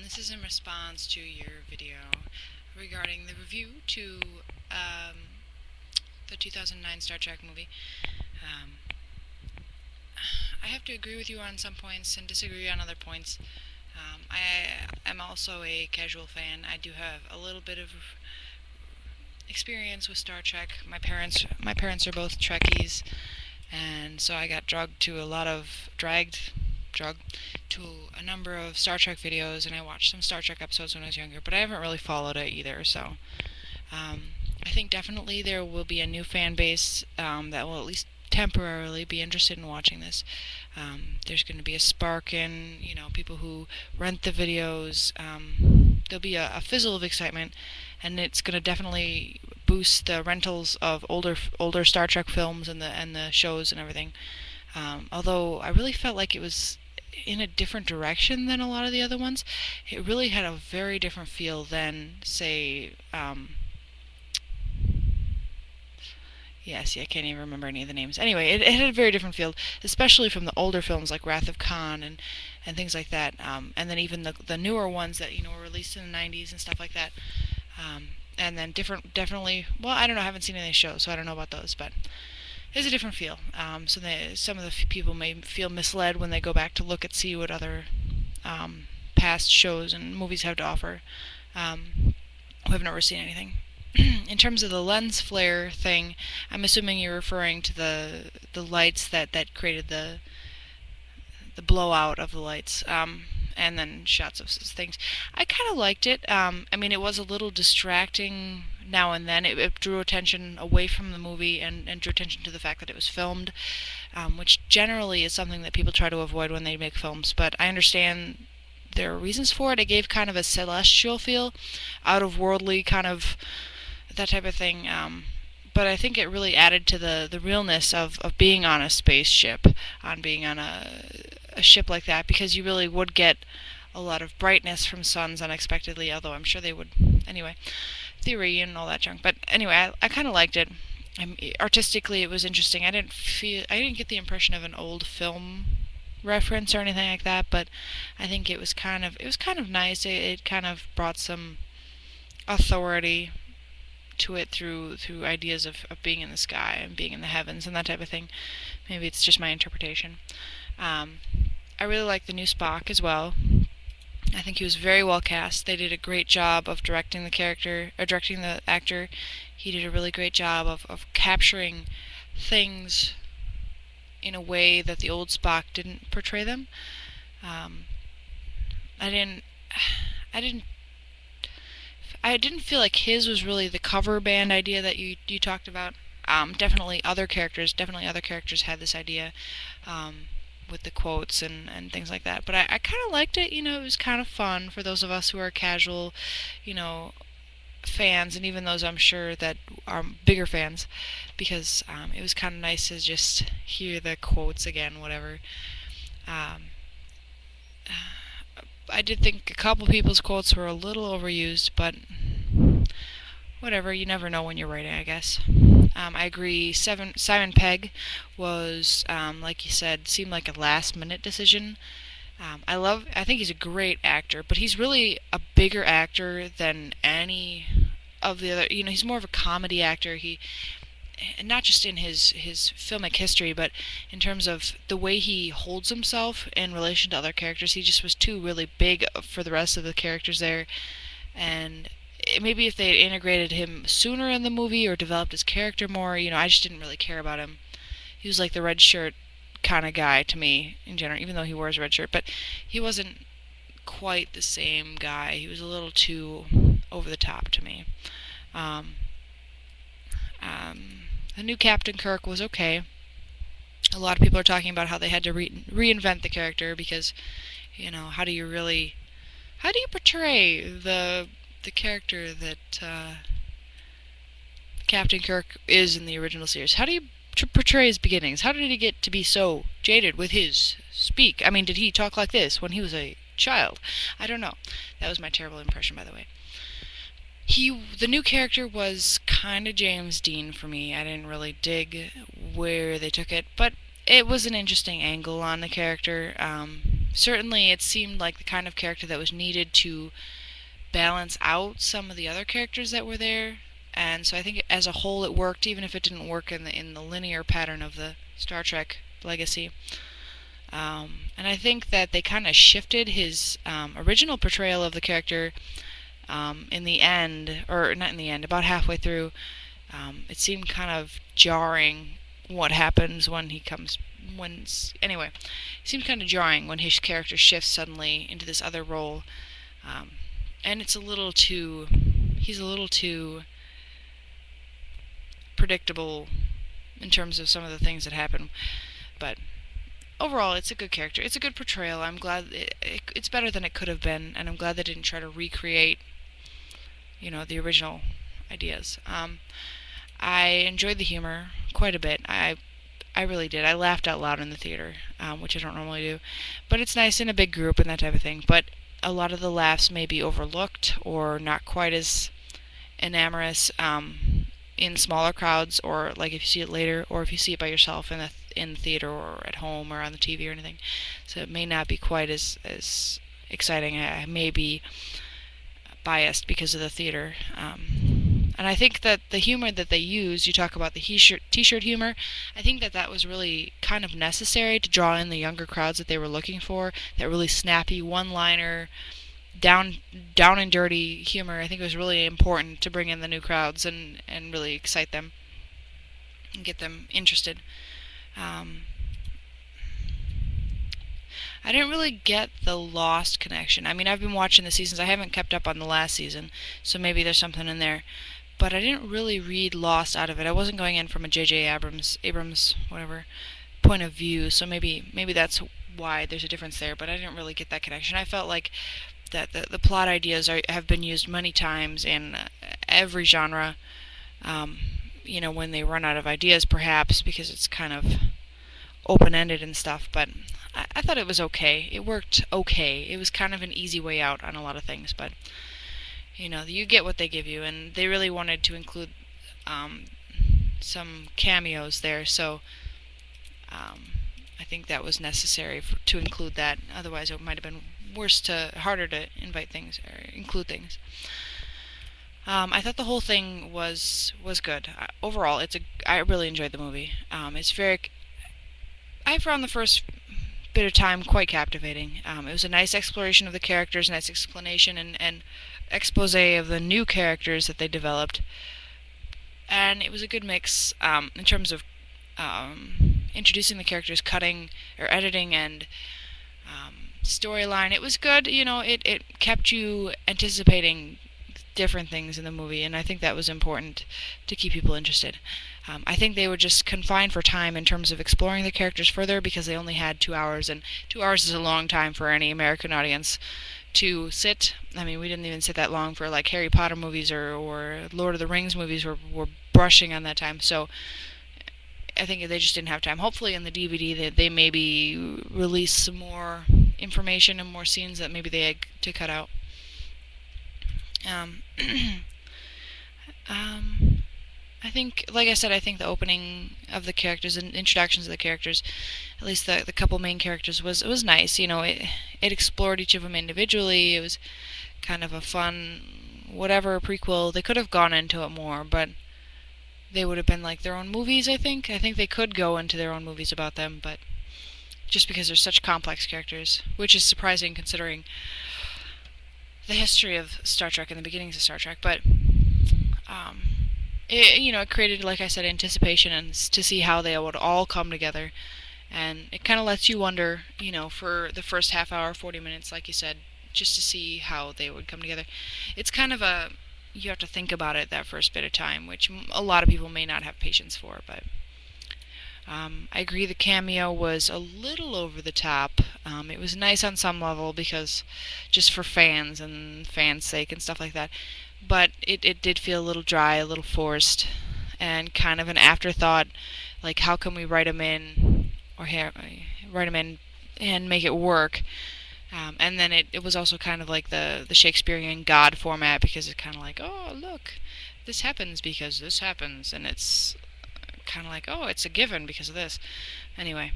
This is in response to your video regarding the review to the 2009 Star Trek movie. Um, I have to agree with you on some points and disagree on other points. I am also a casual fan. I do have a little bit of experience with Star Trek. My parents are both Trekkies, and so I got dragged to a number of Star Trek videos, and I watched some Star Trek episodes when I was younger, but I haven't really followed it either, so I think definitely there will be a new fan base that will at least temporarily be interested in watching this. There's going to be a spark in, people who rent the videos. There'll be a fizzle of excitement, and it's going to definitely boost the rentals of older Star Trek films and the shows and everything. Although I really felt like it was in a different direction than a lot of the other ones. It really had a very different feel than, say, I can't even remember any of the names. Anyway, it had a very different feel, especially from the older films like Wrath of Khan and things like that. And then even the newer ones that were released in the 90s and stuff like that. And then definitely. Well, I don't know. I haven't seen any shows, so I don't know about those, but it's a different feel. Some of the people may feel misled when they go back to see what other past shows and movies have to offer, who have never seen anything. In terms of the lens flare thing, I'm assuming you're referring to the lights that created the blowout of the lights, and then shots of things. I kind of liked it. It was a little distracting now and then. It drew attention away from the movie and drew attention to the fact that it was filmed, which generally is something that people try to avoid when they make films. But I understand there are reasons for it. It gave kind of a celestial feel, out of worldly kind of that type of thing. But I think it really added to the realness of being on a spaceship, on being on a ship like that, because you really would get a lot of brightness from suns unexpectedly, although I'm sure they would anyway. Theory and all that junk. But anyway, I kind of liked it. Artistically, it was interesting. I didn't get the impression of an old film reference or anything like that, but I think it was kind of nice. It kind of brought some authority to it through ideas of being in the sky and being in the heavens and that type of thing. Maybe it's just my interpretation. I really like the new Spock as well. I think he was very well cast. They did a great job of directing the actor. He did a really great job of capturing things in a way that the old Spock didn't portray them. I didn't feel like his was really the cover band idea that you talked about. Definitely other characters had this idea, with the quotes and things like that. But I kind of liked it. It was kind of fun for those of us who are casual, fans, and even those I'm sure that are bigger fans, because it was kind of nice to just hear the quotes again, whatever. Um, I did think a couple people's quotes were a little overused, but whatever, you never know when you're writing, I guess. I agree. Simon Pegg was, like you said, seemed like a last-minute decision. I think he's a great actor, but he's really a bigger actor than any of the other. He's more of a comedy actor. And not just in his filmic history, but in terms of the way he holds himself in relation to other characters. He just was too really big for the rest of the characters there, and maybe if they had integrated him sooner in the movie or developed his character more, I just didn't really care about him. He was like the red shirt kind of guy to me in general, even though he wears a red shirt, but he wasn't quite the same guy. He was a little too over the top to me. The new Captain Kirk was okay. A lot of people are talking about how they had to reinvent the character because, how do you portray the character that Captain Kirk is in the original series? How do you portray his beginnings? How did he get to be so jaded with his speak? Did he talk like this when he was a child? I don't know. That was my terrible impression, by the way. The new character was kind of James Dean for me. I didn't really dig where they took it, but it was an interesting angle on the character. Certainly it seemed like the kind of character that was needed to balance out some of the other characters that were there. And so I think as a whole it worked, even if it didn't work in the linear pattern of the Star Trek legacy. And I think that they kind of shifted his original portrayal of the character in the end, or not in the end, about halfway through. It seemed kind of jarring what happens when he comes. Anyway, it seemed kind of jarring when his character shifts suddenly into this other role, um, and it's a little too. He's a little too predictable in terms of some of the things that happen, but overall, it's a good character. It's a good portrayal. I'm glad it's better than it could have been, and I'm glad they didn't try to recreate, the original ideas. I enjoyed the humor quite a bit. I really did. I laughed out loud in the theater, which I don't normally do, but it's nice in a big group and that type of thing. But a lot of the laughs may be overlooked or not quite as enamorous in smaller crowds, or like if you see it later, or if you see it by yourself in the theater or at home or on the TV or anything. So it may not be quite as exciting. I may be biased because of the theater. And I think that the humor that they use, you talk about the t-shirt humor, I think that was really kind of necessary to draw in the younger crowds that they were looking for. That really snappy one-liner, down and dirty humor. I think it was really important to bring in the new crowds and really excite them and get them interested. I didn't really get the Lost connection. I mean, I've been watching the seasons. I haven't kept up on the last season, so maybe there's something in there. But I didn't really read Lost out of it. I wasn't going in from a J.J. Abrams, whatever, point of view. So maybe that's why there's a difference there. But I didn't really get that connection. I felt like that the plot ideas have been used many times in every genre. When they run out of ideas, perhaps because it's kind of open-ended and stuff. But I thought it was okay. It worked okay. It was kind of an easy way out on a lot of things, but you get what they give you, and they really wanted to include some cameos there, so I think that was necessary to include that. Otherwise, it might have been harder to invite things or include things. I thought the whole thing was good. Overall, I really enjoyed the movie. I found the first bit of time quite captivating. It was a nice exploration of the characters, nice explanation and expose of the new characters that they developed, and it was a good mix in terms of introducing the characters, cutting or editing, and storyline. It was good. It kept you anticipating different things in the movie, and I think that was important to keep people interested. I think they were just confined for time in terms of exploring the characters further because they only had 2 hours, and 2 hours is a long time for any American audience to sit. I mean, we didn't even sit that long for like Harry Potter movies or Lord of the Rings movies. We're brushing on that time, so I think they just didn't have time. Hopefully in the DVD they maybe release some more information and more scenes that maybe they had to cut out. I think, like I said, I think the opening of the characters and introductions of the characters, at least the couple main characters, was nice. It explored each of them individually. It was kind of a fun, whatever prequel. They could have gone into it more, but they would have been like their own movies. I think they could go into their own movies about them, but just because they're such complex characters, which is surprising considering the history of Star Trek and the beginnings of Star Trek, but it created, like I said, anticipation and to see how they would all come together, and it kind of lets you wonder, for the first half hour, 40 minutes, like you said, just to see how they would come together. It's kind of you have to think about it that first bit of time, which a lot of people may not have patience for, but I agree the cameo was a little over the top. It was nice on some level because just for fans and fans' sake and stuff like that. But it did feel a little dry, a little forced, and kind of an afterthought. Like, how can we write them in, or write them in and make it work? And then it was also kind of like the Shakespearean God format, because it's kind of like, oh, look, this happens because this happens, and it's kind of like, oh, it's a given because of this. Anyway,